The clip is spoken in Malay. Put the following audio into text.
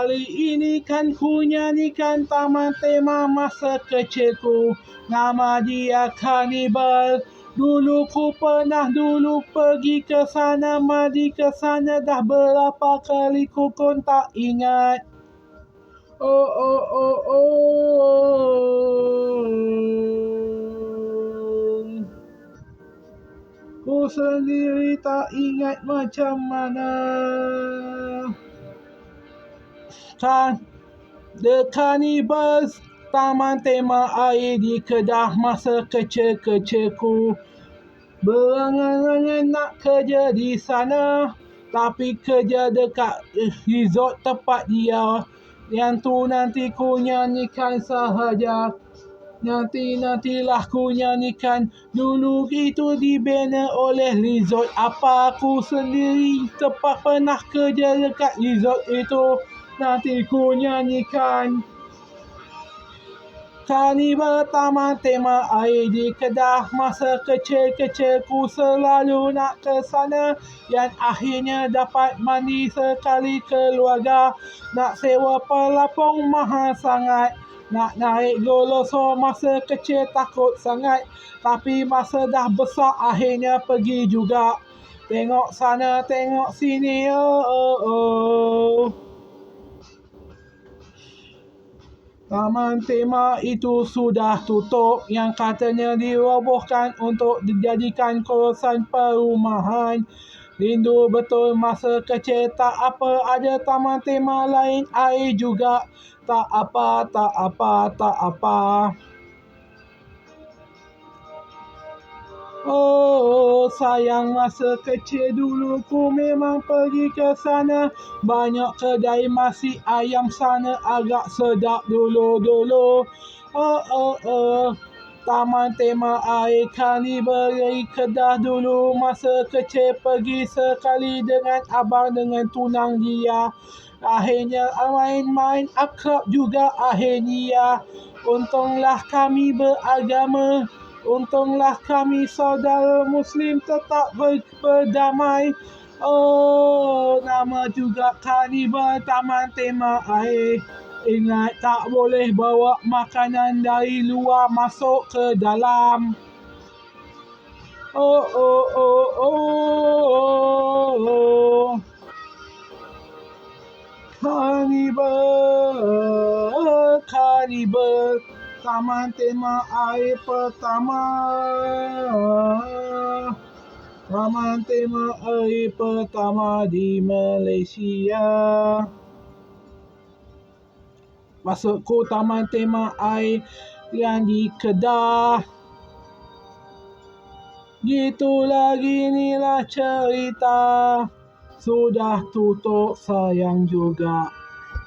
Kali ini kan ku nyanyikan taman tema masa kecilku. Nama dia Kanibal. Dulu ku pernah pergi ke sana, mandi ke sana, dah berapa kali ku pun tak ingat. Oh oh oh oh. Ku sendiri tak ingat macam mana. The Cannibals, taman tema air di Kedah masa kecil-kecilku. Berangan-angan nak kerja di sana, tapi kerja dekat resort tempat dia. Yang tu nanti ku nyanyikan sahaja. Nantilah ku nyanyikan. Dulu itu dibina oleh resort apa, aku sendiri tempat pernah kerja dekat resort itu. Nanti ku nyanyikan. Kanibal taman tema air di Kedah masa kecil-kecilku selalu nak ke sana. Yang akhirnya dapat mandi sekali keluarga. Nak sewa pelapung mahal sangat. Nak naik golosor masa kecil takut sangat. Tapi masa dah besar akhirnya pergi juga. Tengok sana tengok sini oh oh oh. Taman tema itu sudah tutup, yang katanya dirobohkan untuk dijadikan kawasan perumahan. Rindu betul masa kecil, tak apa ada taman tema lain air juga. Tak apa, tak apa, tak apa. Oh, sayang masa kecil dulu ku memang pergi ke sana. Banyak kedai nasi ayam sana agak sedap dulu-dulu. Oh, oh, oh. Taman tema air Kanibal di Kedah dulu masa kecil pergi sekali dengan abang dengan tunang dia. Akhirnya main-main akrab juga akhirnya. Untunglah kami beragama. Untunglah kami saudara Muslim tetap berdamai. Oh, nama juga Kanibal taman tema air. Ingat tak boleh bawa makanan dari luar masuk ke dalam. Oh, oh, oh, oh, oh. Kanibal, taman tema air pertama. Taman tema air pertama di Malaysia. Maksudku taman tema air yang di Kedah. Gitulah ginilah cerita. Sudah tutup sayang juga.